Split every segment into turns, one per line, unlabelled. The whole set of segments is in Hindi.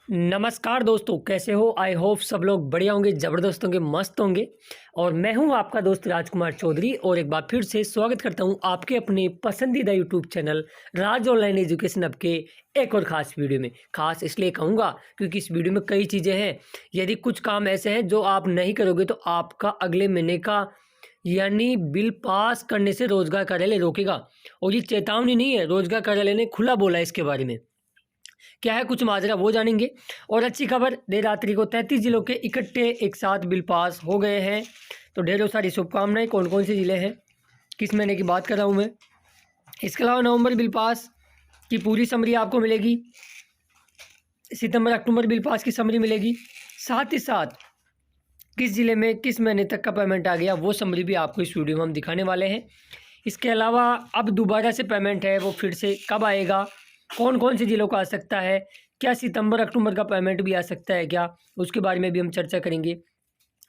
नमस्कार दोस्तों, कैसे हो? आई होप सब लोग बढ़िया होंगे, ज़बरदस्त होंगे, मस्त होंगे। और मैं हूं आपका दोस्त राजकुमार चौधरी और एक बार फिर से स्वागत करता हूं आपके अपने पसंदीदा यूट्यूब चैनल राज ऑनलाइन एजुकेशन हब के एक और ख़ास वीडियो में। ख़ास इसलिए कहूँगा क्योंकि इस वीडियो में कई चीज़ें हैं। यदि कुछ काम ऐसे हैं जो आप नहीं करोगे तो आपका अगले महीने का यानी बिल पास करने से रोजगार कार्यालय रोकेगा। और ये चेतावनी नहीं है, रोजगार कार्यालय ने खुला बोला है इसके बारे में। क्या है कुछ माजरा वो जानेंगे। और अच्छी खबर, देर रात्रि को 33 जिलों के इकट्ठे एक साथ बिल पास हो गए हैं। तो ढेरों सारी शुभकामनाएं। कौन कौन से ज़िले हैं, किस महीने की बात कर रहा हूँ मैं। इसके अलावा नवंबर बिल पास की पूरी समरी आपको मिलेगी, सितंबर अक्टूबर बिल पास की समरी मिलेगी, साथ ही साथ किस ज़िले में किस महीने तक का पेमेंट आ गया वो समरी भी आपको इस वीडियो में हम दिखाने वाले हैं। इसके अलावा अब दोबारा से पेमेंट है वो फिर से कब आएगा, कौन कौन से ज़िलों को आ सकता है, क्या सितंबर अक्टूबर का पेमेंट भी आ सकता है क्या, उसके बारे में भी हम चर्चा करेंगे।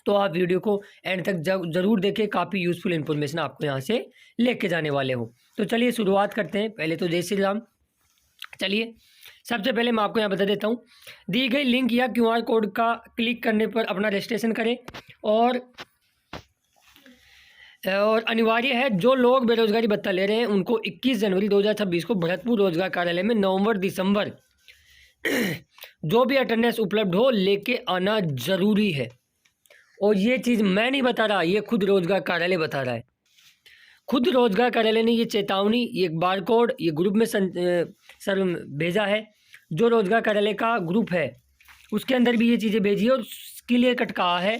तो आप वीडियो को एंड तक ज़रूर देखें, काफ़ी यूज़फुल इन्फॉर्मेशन आपको यहाँ से लेके जाने वाले हो। तो चलिए शुरुआत करते हैं। पहले तो जय श्री राम। चलिए सबसे पहले मैं आपको यहाँ बता देता हूँ, दी गई लिंक या क्यूआर कोड का क्लिक करने पर अपना रजिस्ट्रेशन करें। और अनिवार्य है, जो लोग बेरोजगारी भत्ता ले रहे हैं उनको 21 जनवरी 2026 को भरतपुर रोजगार कार्यालय में नवंबर दिसंबर जो भी अटेंडेंस उपलब्ध हो लेके आना जरूरी है। और ये चीज़ मैं नहीं बता रहा, ये खुद रोजगार कार्यालय बता रहा है। खुद रोजगार कार्यालय ने ये चेतावनी, ये बार कोड ये ग्रुप में सर भेजा है। जो रोजगार कार्यालय का ग्रुप है उसके अंदर भी ये चीज़ें भेजी है और क्लियर कट कहा है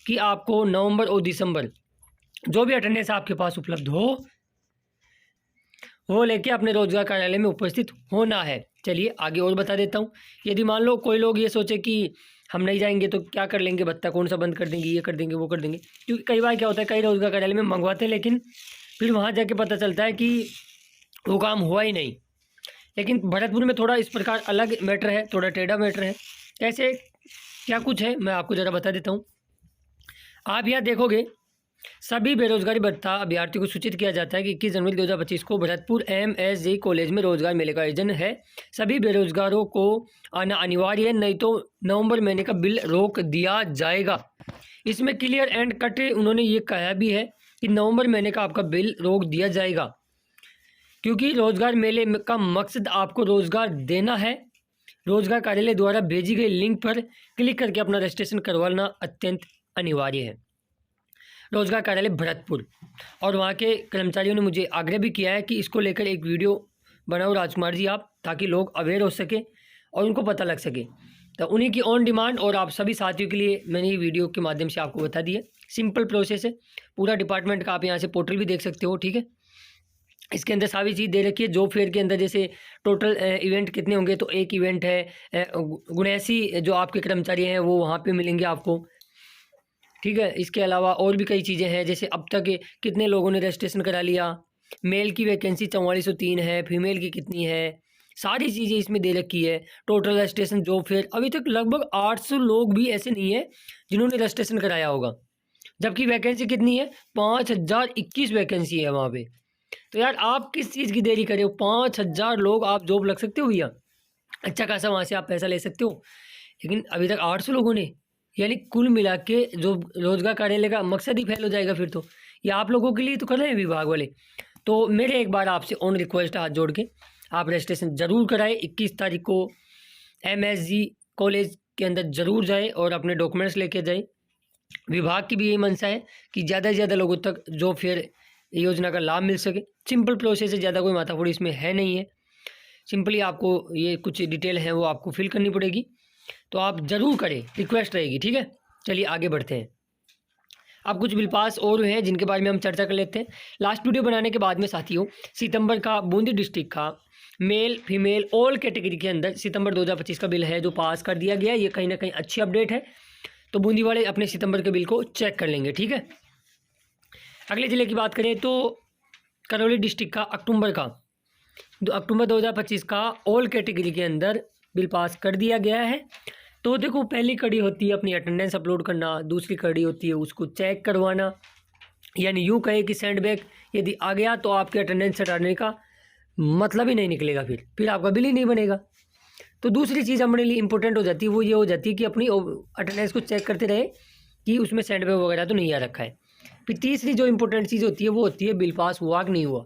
कि आपको नवंबर और दिसंबर जो भी अटेंडेंस आपके पास उपलब्ध हो वो लेके अपने रोजगार कार्यालय में उपस्थित होना है। चलिए आगे और बता देता हूँ। यदि मान लो कोई लोग ये सोचे कि हम नहीं जाएंगे तो क्या कर लेंगे, भत्ता कौन सा बंद कर देंगे, ये कर देंगे वो कर देंगे। क्योंकि कई बार क्या होता है, कई रोजगार कार्यालय में मंगवाते हैं लेकिन फिर वहाँ जाके पता चलता है कि वो काम हुआ ही नहीं। लेकिन भरतपुर में थोड़ा इस प्रकार अलग मैटर है, थोड़ा टेढ़ा मैटर है। कैसे क्या कुछ है मैं आपको ज़रा बता देता हूँ। आप यहाँ देखोगे, सभी बेरोजगारी भत्ता अभ्यर्थियों को सूचित किया जाता है कि 21 जनवरी 2025 को भरतपुर MSG कॉलेज में रोजगार मेले का आयोजन है। सभी बेरोजगारों को आना अनिवार्य है, नहीं तो नवंबर महीने का बिल रोक दिया जाएगा। इसमें क्लियर एंड कट उन्होंने ये कहा भी है कि नवंबर महीने का आपका बिल रोक दिया जाएगा, क्योंकि रोजगार मेले का मकसद आपको रोजगार देना है। रोजगार कार्यालय द्वारा भेजी गई लिंक पर क्लिक करके अपना रजिस्ट्रेशन करवाना अत्यंत अनिवार्य है। रोजगार कार्यालय भरतपुर और वहाँ के कर्मचारियों ने मुझे आग्रह भी किया है कि इसको लेकर एक वीडियो बनाओ राजकुमार जी आप, ताकि लोग अवेयर हो सके और उनको पता लग सके। तो उन्हीं की ऑन डिमांड और आप सभी साथियों के लिए मैंने ये वीडियो के माध्यम से आपको बता दिया। सिंपल प्रोसेस है, पूरा डिपार्टमेंट का आप यहाँ से पोर्टल भी देख सकते हो। ठीक है, इसके अंदर सारी चीज़ दे रखी है। जॉब फेयर के अंदर जैसे टोटल इवेंट कितने होंगे, तो एक इवेंट है 79 जो आपके कर्मचारी हैं वो वहाँ पे मिलेंगे आपको। ठीक है, इसके अलावा और भी कई चीज़ें हैं, जैसे अब तक कितने लोगों ने रजिस्ट्रेशन करा लिया, मेल की वैकेंसी 4403 है, फीमेल की कितनी है, सारी चीज़ें इसमें दे रखी है। टोटल रजिस्ट्रेशन जॉब फेयर अभी तक लगभग 800 लोग भी ऐसे नहीं है जिन्होंने रजिस्ट्रेशन कराया होगा, जबकि वैकेंसी कितनी है 5021 वैकेंसी है वहाँ पे। तो यार आप किस चीज़ की देरी करे हो, 5000 लोग आप जॉब लग सकते हो भैया, अच्छा खासा वहाँ से आप पैसा ले सकते हो। लेकिन अभी तक 800 लोगों ने, यानी कुल मिला के जो रोजगार कार्यालय का मकसद ही फेल हो जाएगा फिर तो। ये आप लोगों के लिए तो कर रहे हैं विभाग वाले। तो मेरे एक बार आपसे ऑन रिक्वेस्ट हाथ जोड़ के आप रजिस्ट्रेशन ज़रूर कराएं। 21 तारीख को MSG कॉलेज के अंदर ज़रूर जाए और अपने डॉक्यूमेंट्स लेके जाए। विभाग की भी यही मंशा है कि ज़्यादा से ज़्यादा लोगों तक जॉब फेयर योजना का लाभ मिल सके। सिंपल प्रोसेस है, ज़्यादा कोई माथाफोड़ी इसमें है नहीं है। सिंपली आपको ये कुछ डिटेल हैं वो आपको फिल करनी पड़ेगी, तो आप ज़रूर करें, रिक्वेस्ट रहेगी। ठीक है, चलिए आगे बढ़ते हैं। अब कुछ बिल पास और हैं जिनके बारे में हम चर्चा कर लेते हैं। लास्ट वीडियो बनाने के बाद में साथियों, सितंबर का बूंदी डिस्ट्रिक्ट का मेल फीमेल ऑल कैटेगरी के अंदर सितंबर 2025 का बिल है जो पास कर दिया गया। ये कहीं ना कहीं अच्छी अपडेट है, तो बूंदी वाले अपने सितंबर के बिल को चेक कर लेंगे। ठीक है, अगले ज़िले की बात करें तो करौली डिस्ट्रिक्ट का अक्टूबर 2025 का ऑल कैटेगरी के अंदर बिल पास कर दिया गया है। तो देखो, पहली कड़ी होती है अपनी अटेंडेंस अपलोड करना, दूसरी कड़ी होती है उसको चेक करवाना। यानी यूँ कहे कि सेंड बैक यदि आ गया तो आपके अटेंडेंस हटाने का मतलब ही नहीं निकलेगा, फिर आपका बिल ही नहीं बनेगा। तो दूसरी चीज़ हमारे लिए इंपॉर्टेंट हो जाती है, वो ये हो जाती है कि अपनी अटेंडेंस को चेक करते रहे कि उसमें सैंडबैग वगैरह तो नहीं आ रखा है। फिर तीसरी जो इंपॉर्टेंट चीज़ होती है वो होती है बिल पास हुआ कि नहीं हुआ।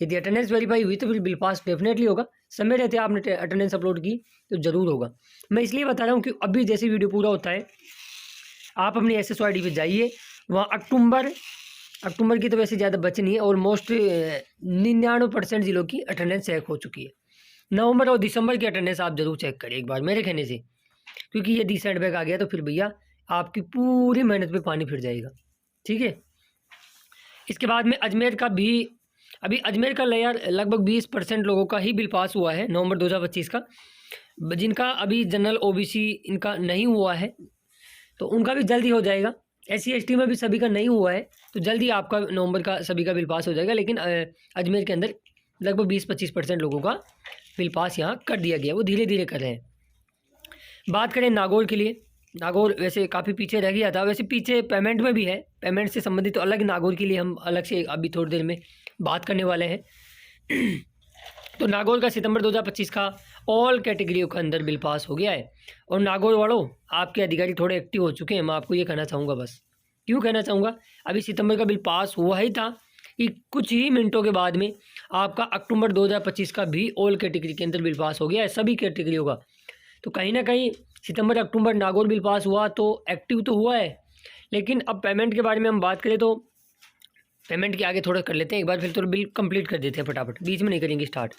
यदि अटेंडेंस वेरीफाई हुई तो फिर बिल पास डेफिनेटली होगा। समय रहते आपने अटेंडेंस अपलोड की तो ज़रूर होगा। मैं इसलिए बता रहा हूँ कि अभी जैसे वीडियो पूरा होता है आप अपनी SSO ID पे जाइए, वहाँ अक्टूबर की तो वैसे ज़्यादा बची नहीं है, ऑलमोस्ट 99% ज़िलों की अटेंडेंस चेक हो चुकी है। नवंबर और दिसंबर की अटेंडेंस आप जरूर चेक करें एक बार मेरे कहने से, क्योंकि यदि सेटबैक आ गया तो फिर भैया आपकी पूरी मेहनत पे पानी फिर जाएगा। ठीक है। इसके बाद में अजमेर का भी, अभी अजमेर का लेयर लगभग 20% लोगों का ही बिल पास हुआ है नवंबर 2025 का। जिनका अभी जनरल OBC इनका नहीं हुआ है तो उनका भी जल्दी हो जाएगा। SC ST में भी सभी का नहीं हुआ है तो जल्दी आपका नवंबर का सभी का बिल पास हो जाएगा। लेकिन अजमेर के अंदर लगभग 20-25% लोगों का बिल पास यहाँ कर दिया गया, वो धीरे धीरे कर रहे हैं। बात करें नागौर के लिए, नागौर वैसे काफ़ी पीछे रह गया था, वैसे पीछे पेमेंट में भी है, पेमेंट से संबंधित तो अलग नागौर के लिए हम अलग से अभी थोड़ी देर में बात करने वाले हैं। तो नागौर का सितंबर 2025 का ऑल कैटेगरियों के अंदर बिल पास हो गया है। और नागौर वालों आपके अधिकारी थोड़े एक्टिव हो चुके हैं, मैं आपको ये कहना चाहूँगा। बस क्यों कहना चाहूँगा, अभी सितंबर का बिल पास हुआ ही था कि कुछ ही मिनटों के बाद में आपका अक्टूबर 2025 का भी ऑल कैटेगरी के अंदर बिल पास हो गया है, सभी कैटेगरियों का। तो कहीं ना कहीं सितंबर अक्टूबर नागौर बिल पास हुआ तो एक्टिव तो हुआ है। लेकिन अब पेमेंट के बारे में हम बात करें तो पेमेंट के आगे थोड़ा कर लेते हैं एक बार, फिर तो बिल कंप्लीट कर देते हैं फटाफट, बीच में नहीं करेंगे स्टार्ट।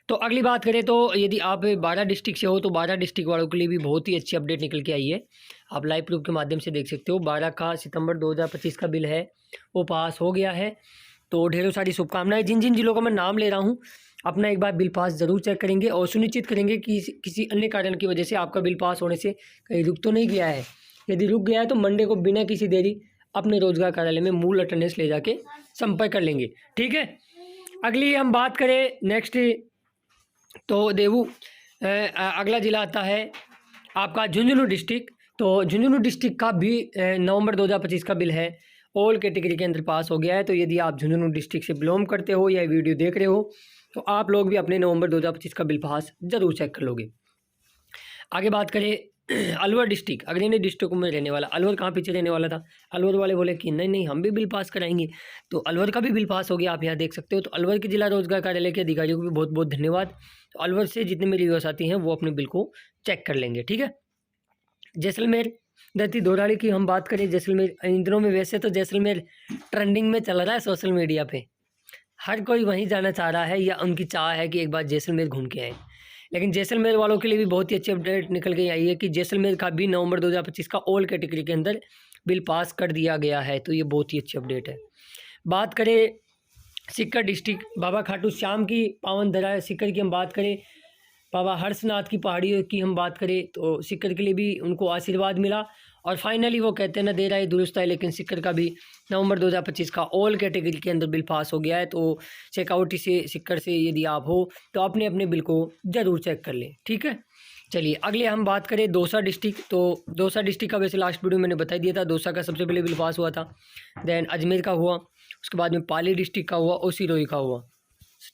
तो अगली बात करें तो यदि आप 12 डिस्ट्रिक्ट से हो तो 12 डिस्ट्रिक्ट वालों के लिए भी बहुत ही अच्छी अपडेट निकल के आई है। आप लाइव प्रूफ के माध्यम से देख सकते हो 12 का सितंबर 2025 का बिल है वो पास हो गया है। तो ढेरों सारी शुभकामनाएं। जिन जिन जिलों का मैं नाम ले रहा हूँ अपना एक बार बिल पास ज़रूर चेक करेंगे और सुनिश्चित करेंगे कि किसी अन्य कारण की वजह से आपका बिल पास होने से कहीं रुक तो नहीं गया है। यदि रुक गया है तो मंडे को बिना किसी देरी अपने रोजगार कार्यालय में मूल अटेंडेंस ले जाके संपर्क कर लेंगे। ठीक है। अगली हम बात करें नेक्स्ट तो देवू अगला ज़िला आता है आपका झुंझुनू डिस्ट्रिक्ट। तो झुंझुनू डिस्ट्रिक्ट का भी नवंबर 2025 का बिल है ऑल कैटेगरी के अंदर पास हो गया है। तो यदि आप झुंझुनू डिस्ट्रिक्ट से बिलोंग करते हो या वीडियो देख रहे हो तो आप लोग भी अपने नवंबर 2025 का बिल पास ज़रूर चेक कर लोगे। आगे बात करें अलवर डिस्ट्रिक्ट, अग्रणी डिस्ट्रिक्ट में रहने वाला। अलवर कहाँ पीछे रहने वाला था, अलवर वाले बोले कि नहीं नहीं हम भी बिल पास कराएंगे, तो अलवर का भी बिल पास हो गया, आप यहाँ देख सकते हो। तो अलवर के जिला रोजगार कार्यालय के अधिकारियों को भी बहुत बहुत धन्यवाद। तो अलवर से जितने मेरे व्यूअर्स आती हैं वो अपने बिल को चेक कर लेंगे। ठीक है। जैसलमेर दत्ती दोराली की हम बात करें, जैसलमेर इन दिनों में वैसे तो जैसलमेर ट्रेंडिंग में चल रहा है सोशल मीडिया पे, हर कोई वहीं जाना चाह रहा है या उनकी चाह है कि एक बार जैसलमेर घूम के आए। लेकिन जैसलमेर वालों के लिए भी बहुत ही अच्छी अपडेट निकल के आई है कि जैसलमेर का भी नवंबर 2025 का ऑल कैटेगरी के अंदर बिल पास कर दिया गया है। तो ये बहुत ही अच्छी अपडेट है। बात करें सीकर डिस्ट्रिक्ट, बाबा खाटू श्याम की पावन धरा सीकर की हम बात करें, बाबा हर्षनाथ की पहाड़ियों की हम बात करें तो सीकर के लिए भी उनको आशीर्वाद मिला। और फाइनली वो कहते हैं ना दे रहा है दुरुस्त है, लेकिन सीकर का भी नवंबर 2025 का ऑल कैटेगरी के अंदर बिल पास हो गया है। तो चेकआउट से सीकर से यदि आप हो तो अपने अपने बिल को ज़रूर चेक कर लें। ठीक है। चलिए अगले हम बात करें दौसा डिस्ट्रिक्ट। तो दौसा डिस्ट्रिक्ट का वैसे लास्ट वीडियो मैंने बता दिया था, दौसा का सबसे पहले बिल पास हुआ था, देन अजमेर का हुआ, उसके बाद में पाली डिस्ट्रिक्ट का हुआ और सिरोही का हुआ।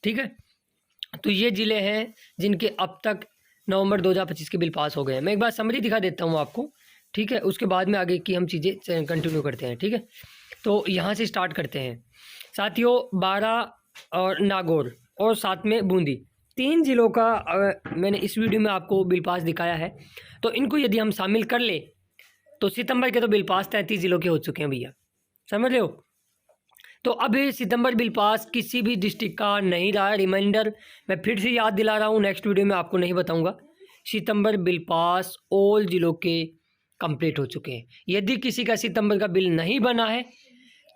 ठीक है। तो ये ज़िले हैं जिनके अब तक नवंबर 2025 के बिल पास हो गए हैं। मैं एक बार समरी दिखा देता हूँ आपको। ठीक है। उसके बाद में आगे की हम चीज़ें कंटिन्यू करते हैं। ठीक है। तो यहाँ से स्टार्ट करते हैं साथियों। 12 और नागौर और साथ में बूंदी, 3 ज़िलों का मैंने इस वीडियो में आपको बिल पास दिखाया है। तो इनको यदि हम शामिल कर ले तो सितंबर के तो बिल पास 33 ज़िलों के हो चुके हैं भैया, समझ रहे हो। तो अभी सितंबर बिल पास किसी भी डिस्ट्रिक्ट का नहीं रहा है। रिमाइंडर मैं फिर से याद दिला रहा हूँ, नेक्स्ट वीडियो में आपको नहीं बताऊँगा। सितंबर बिल पास ऑल ज़िलों के कंप्लीट हो चुके हैं। यदि किसी का सितंबर का बिल नहीं बना है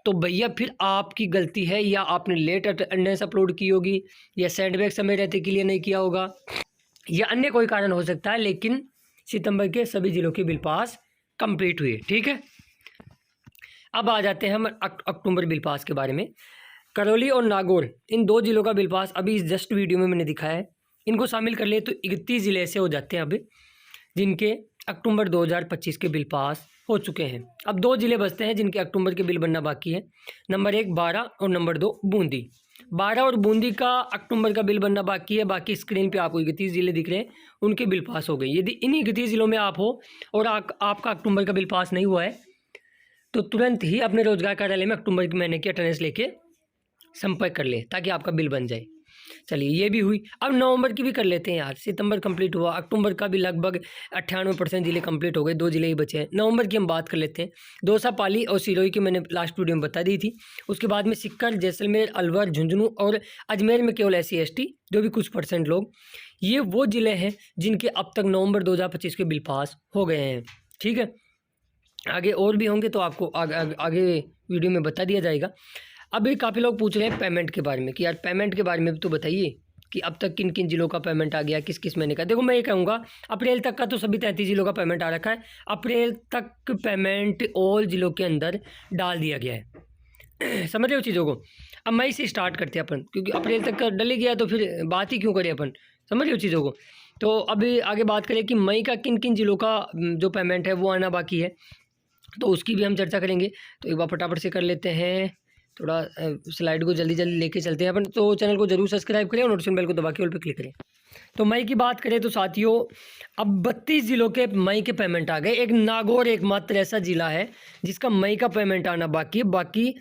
तो भैया फिर आपकी गलती है, या आपने लेट अटेंडेंस अपलोड की होगी, या सेंडबैग समय रहते के लिए नहीं किया होगा, या अन्य कोई कारण हो सकता है। लेकिन सितंबर के सभी ज़िलों के बिल पास कंप्लीट हुए। ठीक है। अब आ जाते हैं हम अक्टूबर बिल पास के बारे में। करौली और नागौर इन 2 ज़िलों का बिल पास अभी इस जस्ट वीडियो में मैंने दिखाया है। इनको शामिल कर ले तो 31 ज़िले ऐसे हो जाते हैं अभी जिनके अक्टूबर 2025 के बिल पास हो चुके हैं। अब 2 ज़िले बचते हैं जिनके अक्टूबर के बिल बनना बाकी है। नंबर 1 12 और नंबर 2 बूंदी। 12 और बूंदी का अक्टूबर का बिल बनना बाकी है। बाकी स्क्रीन पे आपको 31 ज़िले दिख रहे हैं, उनके बिल पास हो गए। यदि इन्हीं 31 ज़िलों में आप हो और आपका अक्टूबर का बिल पास नहीं हुआ है तो तुरंत ही अपने रोजगार कार्यालय में अक्टूबर के महीने की अटेंडेंस लेके संपर्क कर ले ताकि आपका बिल बन जाए। चलिए ये भी हुई। अब नवंबर की भी कर लेते हैं यार। सितंबर कंप्लीट हुआ, अक्टूबर का भी लगभग 98% ज़िले कंप्लीट हो गए, 2 ज़िले ही बचे हैं। नवंबर की हम बात कर लेते हैं। दौसा, पाली और सिरोही की मैंने लास्ट वीडियो में बता दी थी। उसके बाद में सिक्कर, जैसलमेर, अलवर, झुंझुनू और अजमेर में केवल SC/ST जो भी कुछ % लोग, ये वो ज़िले हैं जिनके अब तक नवंबर 2025 के बिल पास हो गए हैं। ठीक है, आगे और भी होंगे तो आपको आगे वीडियो में बता दिया जाएगा। अभी काफ़ी लोग पूछ रहे हैं पेमेंट के बारे में कि यार पेमेंट के बारे में भी तो बताइए कि अब तक किन किन ज़िलों का पेमेंट आ गया, किस किस महीने का। देखो मैं ये कहूँगा अप्रैल तक का तो सभी 33 ज़िलों का पेमेंट आ रखा है। अप्रैल तक पेमेंट ऑल ज़िलों के अंदर डाल दिया गया है। समझ रहे हो चीज़ों को। अब मई से स्टार्ट करते हैं अपन, क्योंकि अप्रैल तक का डल ही गया तो फिर बात ही क्यों करें अपन। समझ रहे हो चीज़ों को। तो अभी आगे बात करें कि मई का किन किन ज़िलों का जो पेमेंट है वो आना बाकी है, तो उसकी भी हम चर्चा करेंगे। तो एक बार फटाफट से कर लेते हैं, थोड़ा स्लाइड को जल्दी जल्दी लेके चलते हैं अपन। तो चैनल को जरूर सब्सक्राइब करें और नोटिफिकेशन बेल को दबा के ऑल पे क्लिक करें। तो मई की बात करें तो साथियों अब 32 ज़िलों के मई के पेमेंट आ गए। एक नागौर एकमात्र ऐसा ज़िला है जिसका मई का पेमेंट आना बाकी है। बाकी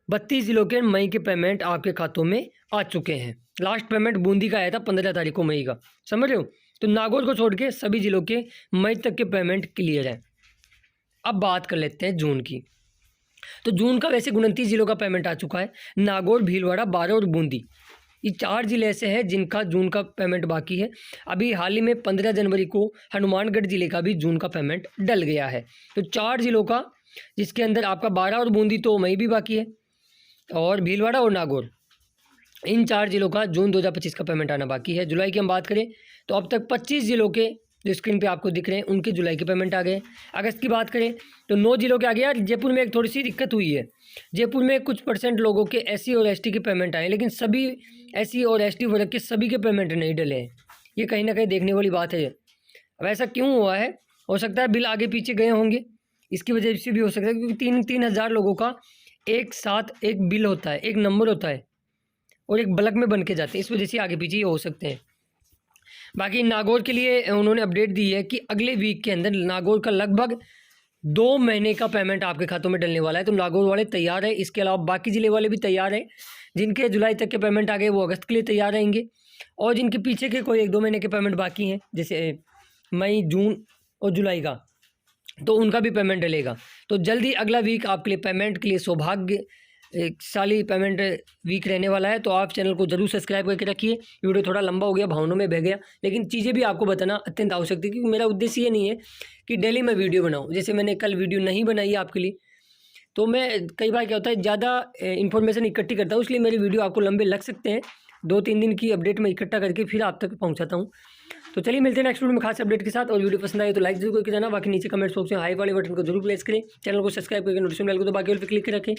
32 ज़िलों के मई के पेमेंट आपके खातों में आ चुके हैं। लास्ट पेमेंट बूंदी का आया था 15 तारीख को मई का, समझ रहे हो। तो नागौर को छोड़ के सभी ज़िलों के मई तक के पेमेंट क्लियर है। अब बात कर लेते हैं जून की। तो जून का वैसे 29 ज़िलों का पेमेंट आ चुका है। नागौर, भीलवाड़ा, बारा और बूंदी, ये 4 ज़िले ऐसे हैं जिनका जून का पेमेंट बाकी है। अभी हाल ही में 15 जनवरी को हनुमानगढ़ ज़िले का भी जून का पेमेंट डल गया है। तो 4 ज़िलों का, जिसके अंदर आपका बारा और बूंदी तो मई भी बाकी है, और भीलवाड़ा और नागौर, इन 4 ज़िलों का जून 2025 का पेमेंट आना बाकी है। जुलाई की हम बात करें तो अब तक 25 ज़िलों के जो स्क्रीन पे आपको दिख रहे हैं उनके जुलाई के पेमेंट आ गए। अगस्त की बात करें तो 9 ज़िलों के आ गया। जयपुर में एक थोड़ी सी दिक्कत हुई है। जयपुर में कुछ % लोगों के SC और ST के पेमेंट आए, लेकिन सभी SC और ST वर्ग के सभी के पेमेंट नहीं डले हैं। ये कहीं ना कहीं देखने वाली बात है। अब ऐसा क्यों हुआ है? हो सकता है बिल आगे पीछे गए होंगे, इसकी वजह से भी हो सकता है, क्योंकि 3,000 लोगों का एक साथ एक बिल होता है, एक नंबर होता है और एक बल्क में बन के जाते हैं, इस वजह से आगे पीछे हो सकते हैं। बाकी नागौर के लिए उन्होंने अपडेट दी है कि अगले वीक के अंदर नागौर का लगभग 2 महीने का पेमेंट आपके खातों में डलने वाला है। तो नागौर वाले तैयार है। इसके अलावा बाकी ज़िले वाले भी तैयार हैं। जिनके जुलाई तक के पेमेंट आ गए वो अगस्त के लिए तैयार रहेंगे, और जिनके पीछे के कोई 1-2 महीने के पेमेंट बाकी हैं, जैसे मई, जून और जुलाई का, तो उनका भी पेमेंट डलेगा। तो जल्दी अगला वीक आपके लिए पेमेंट के लिए सौभाग्यशाली पेमेंट वीक रहने वाला है। तो आप चैनल को जरूर सब्सक्राइब करके रखिए। वीडियो थोड़ा लंबा हो गया, भावनों में बह गया, लेकिन चीज़ें भी आपको बताना अत्यंत आवश्यक थी, क्योंकि मेरा उद्देश्य ये नहीं है कि डेली मैं वीडियो बनाऊँ। जैसे मैंने कल वीडियो नहीं बनाई आपके लिए, तो मैं कई बार क्या होता है ज़्यादा इन्फॉर्मेशन इकट्ठी करता हूँ, इसलिए मेरी वीडियो आपको लंबे लग सकते हैं। 2-3 दिन की अपडेट मैं इकट्ठा करके फिर आप तक पहुँचाता हूँ। तो चलिए मिलते हैं नेक्स्ट वीडियो में खास अपडेट के साथ। और वीडियो पसंद आए तो लाइक जरूर करके जाना। बाकी नीचे कमेंट बॉक्स में हाई वाले बटन को जरूर प्रेस करें। चैनल को सब्सक्राइब करके नोटिफिकेशन बेल को तो बाकी ऑल पे क्लिक कर रखें,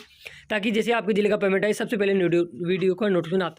ताकि जैसे आपके जिले का पेमेंट आए सबसे पहले वीडियो का नोटिफिकेशन आता